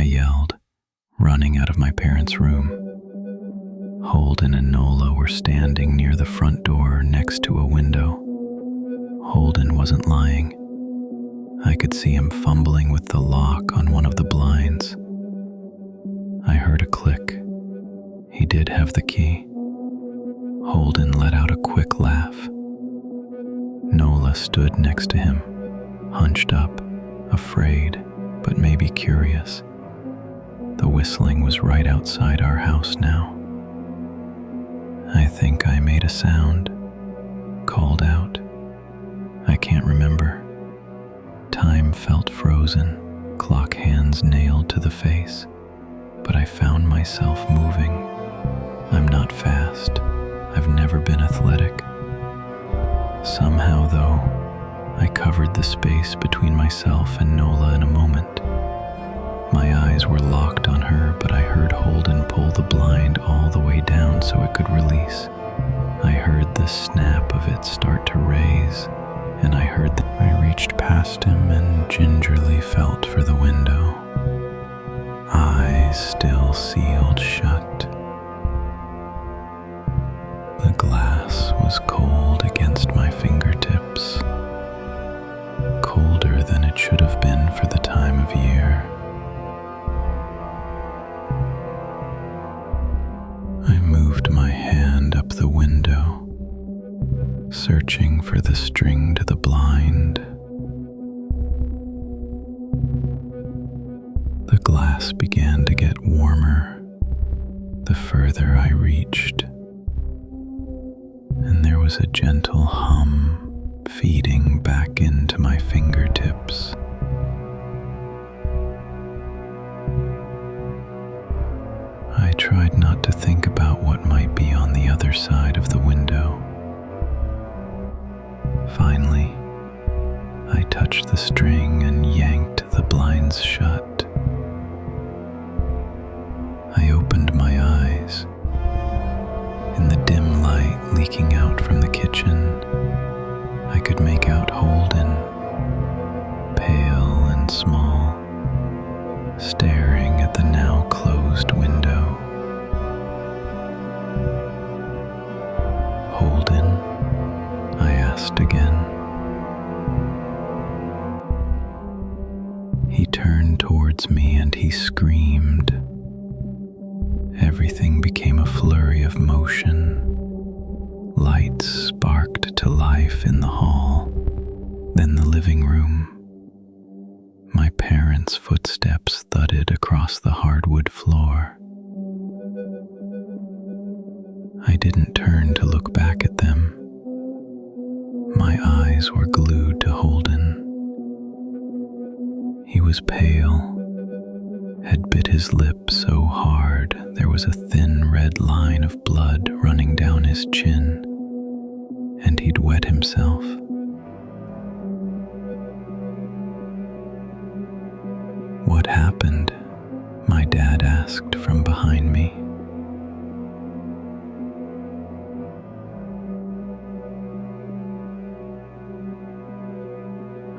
I yelled, running out of my parents' room. Holden and Nola were standing near the front door next to a window. Holden wasn't lying. I could see him fumbling with the lock on one of the blinds. I heard a click. He did have the key. Holden let out a quick laugh. Nola stood next to him, hunched up, afraid, but maybe curious. The whistling was right outside our house now. I think I made a sound, called out. I can't remember. Time felt frozen, clock hands nailed to the face, but I found myself moving. I'm not fast. I've never been athletic. Somehow, though, I covered the space between myself and Nola in a moment. My eyes were locked on her, but I heard Holden pull the blind all the way down so it could release. I heard the snap of it start to raise, and I heard that I reached past him and gingerly felt for the window. Eyes still sealed shut. The glass was cold against my fingertips, colder than it should have been for the time of year. I moved my hand up the window, searching for the string to the blind. The glass began to get warmer the further I reached, and there was a gentle hum feeding back into my fingertips. I tried not to think about what might be on the other side of the window. Finally, I touched the string and yanked the blinds shut. I opened my eyes. In the dim light leaking out from the kitchen, I could make out Holden, pale and small, staring at the now closed window. Holden, I asked again. He turned towards me and he screamed. Everything became a flurry of motion. Lights sparked to life in the hall, then the living room. My parents' footsteps thudded across the hardwood floor. I didn't turn to look back at them. My eyes were glued to Holden. He was pale, had bit his lip so hard there was a thin red line of blood running down his chin, and he'd wet himself. What happened? My dad asked from behind me.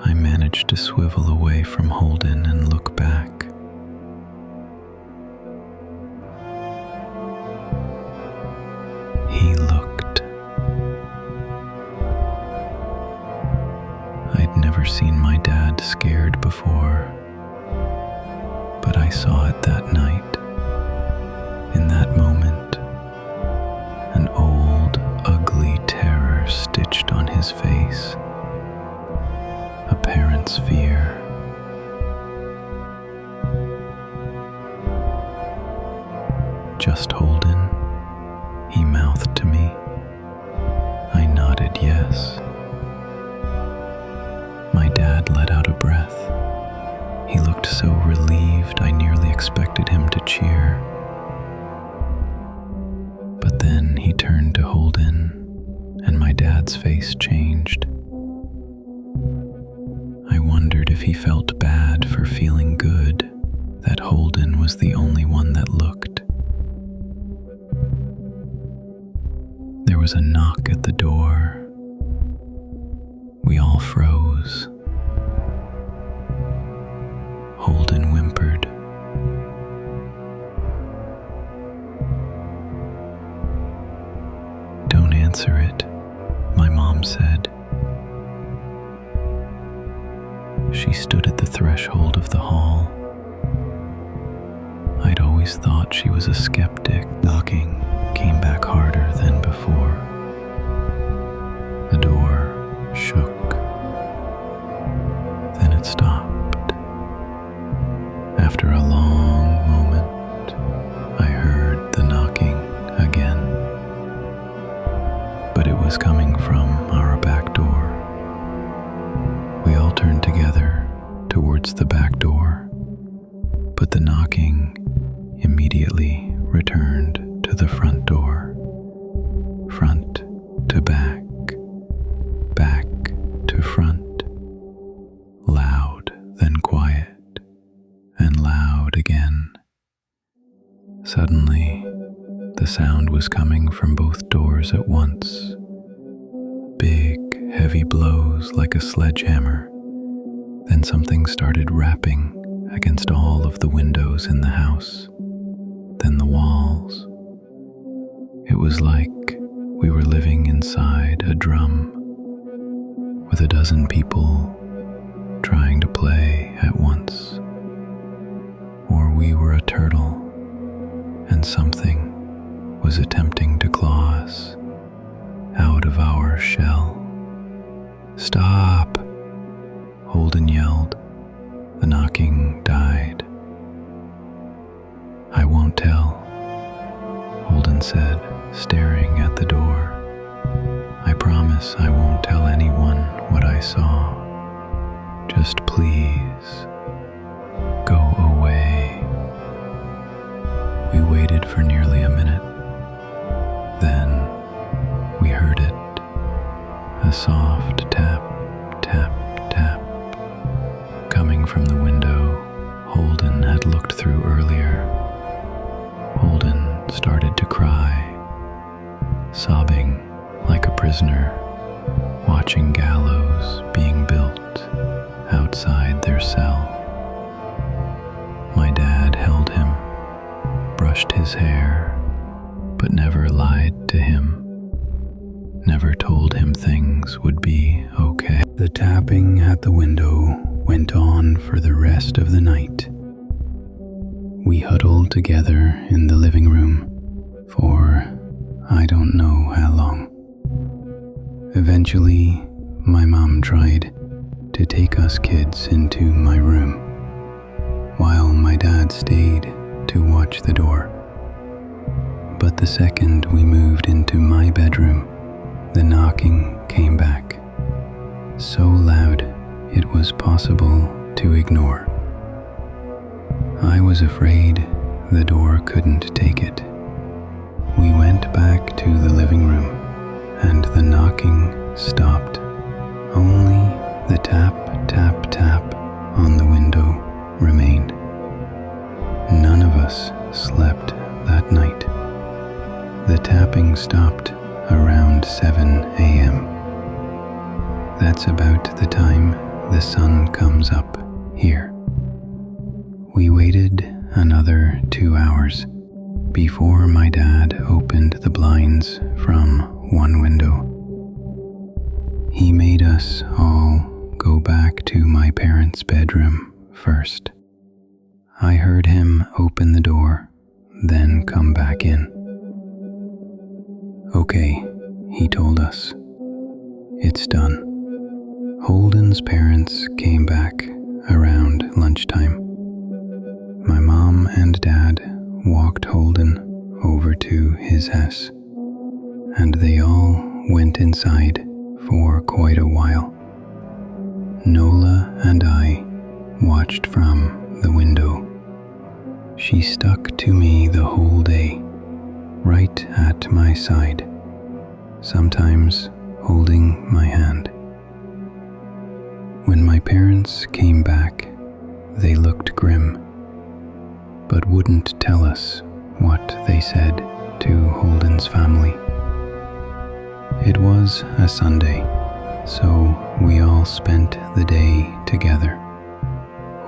I managed to swivel away from Holden and look back. He looked. I'd never seen my dad scared before, but I saw it that night. In that moment, an old, ugly terror stitched on his face. A parent's fear. Just Holden, he mouthed to me. I nodded yes. My dad let out a breath. He looked so relieved I nearly expected him to cheer. But then he turned to Holden, and my dad's face changed. I wondered if he felt bad for feeling good that Holden was the only one that looked. There was a knock at the door. We all froze. Holden whimpered, threshold of the hall. I'd always thought she was a skeptic. Knocking came back harder than before. The door shook. Then it stopped. After a long moment, I heard the knocking again. But it was coming from our back door. We all turned together towards the back door, but the knocking immediately returned to the front door. Front to back, back to front. Loud, then quiet, and loud again. Suddenly, the sound was coming from both doors at once. Big, heavy blows like a sledgehammer. Then something started rapping against all of the windows in the house, then the walls. It was like we were living inside a drum, with a dozen people trying to play at once. Or we were a turtle, and something was attempting to claw us out of our shell. "Stop!" Holden yelled. The knocking died. "I won't tell," Holden said, staring at the door. "I promise I won't tell anyone what I saw. Just please, go away." We waited for nearly a minute. Then we heard it. A soft tap, tap, tap. Coming from the window Holden had looked through earlier. Holden started to cry, sobbing like a prisoner, watching gallows being built outside their cell. My dad held him, brushed his hair, but never lied to him, never told him things would be okay. The tapping at the window went on for the rest of the night. We huddled together in the living room for I don't know how long. Eventually, my mom tried to take us kids into my room, while my dad stayed to watch the door. But the second we moved into my bedroom, the knocking came back, so loud it was possible to ignore. I was afraid the door couldn't take it. We went back to the living room, and the knocking stopped. Only the tap, tap, tap on the window remained. None of us slept that night. The tapping stopped around 7 a.m. That's about the time the sun comes up here. We waited another 2 hours before my dad opened the blinds from one window. He made us all go back to my parents' bedroom first. I heard him open the door, then come back in. "Okay," he told us. "It's done." Holden's parents came back around lunchtime. My mom and dad walked Holden over to his house, and they all went inside for quite a while. Nola and I watched from the window. She stuck to me the whole day, right at my side, sometimes holding my hand. When my parents came back, they looked grim, but wouldn't tell us what they said to Holden's family. It was a Sunday, so we all spent the day together,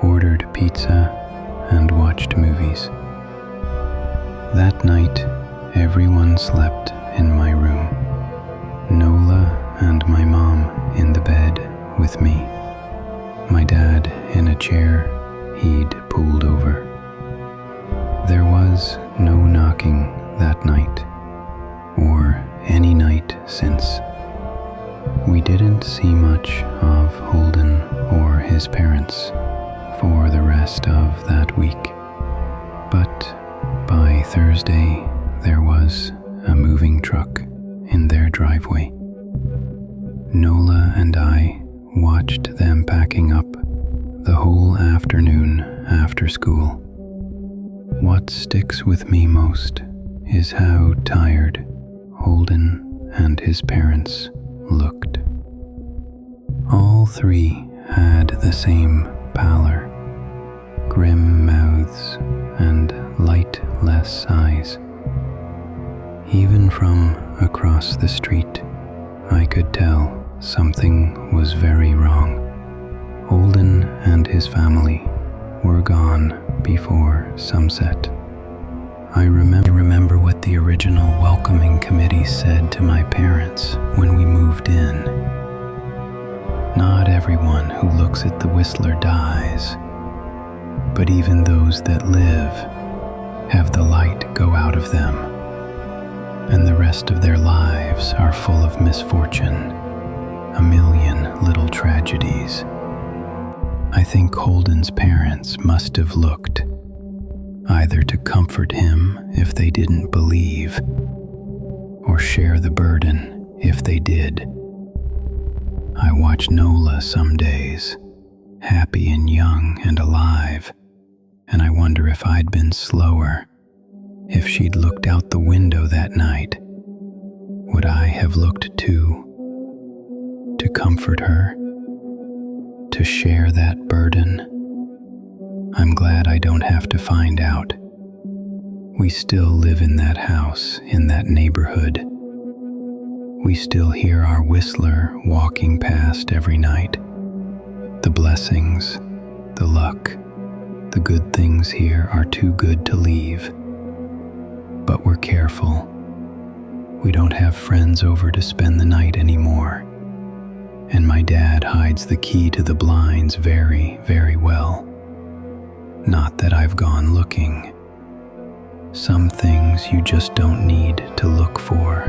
ordered pizza, and watched movies. That night, everyone slept in my room, Nola and my mom in the bed with me. My dad in a chair he'd pulled over. There was no knocking that night, or any night since. We didn't see much of Holden or his parents for the rest of that week, but by Thursday there was a moving truck in their driveway. Nola and I watched them packing up the whole afternoon after school. What sticks with me most is how tired Holden and his parents looked. All three had the same pallor, grim mouths and lightless eyes. Even from across the street, I could tell something was very wrong. Holden and his family were gone before sunset. I remember what the original welcoming committee said to my parents when we moved in. Not everyone who looks at the Whistler dies, but even those that live have the light go out of them, and the rest of their lives are full of misfortune, a million little tragedies. I think Holden's parents must have looked, either to comfort him if they didn't believe, or share the burden if they did. I watch Nola some days, happy and young and alive, and I wonder if I'd been slower. If she'd looked out the window that night, would I have looked too? To comfort her? To share that burden? I'm glad I don't have to find out. We still live in that house, in that neighborhood. We still hear our Whistler walking past every night. The blessings, the luck, the good things here are too good to leave. But we're careful. We don't have friends over to spend the night anymore. And my dad hides the key to the blinds very, very well. Not that I've gone looking. Some things you just don't need to look for.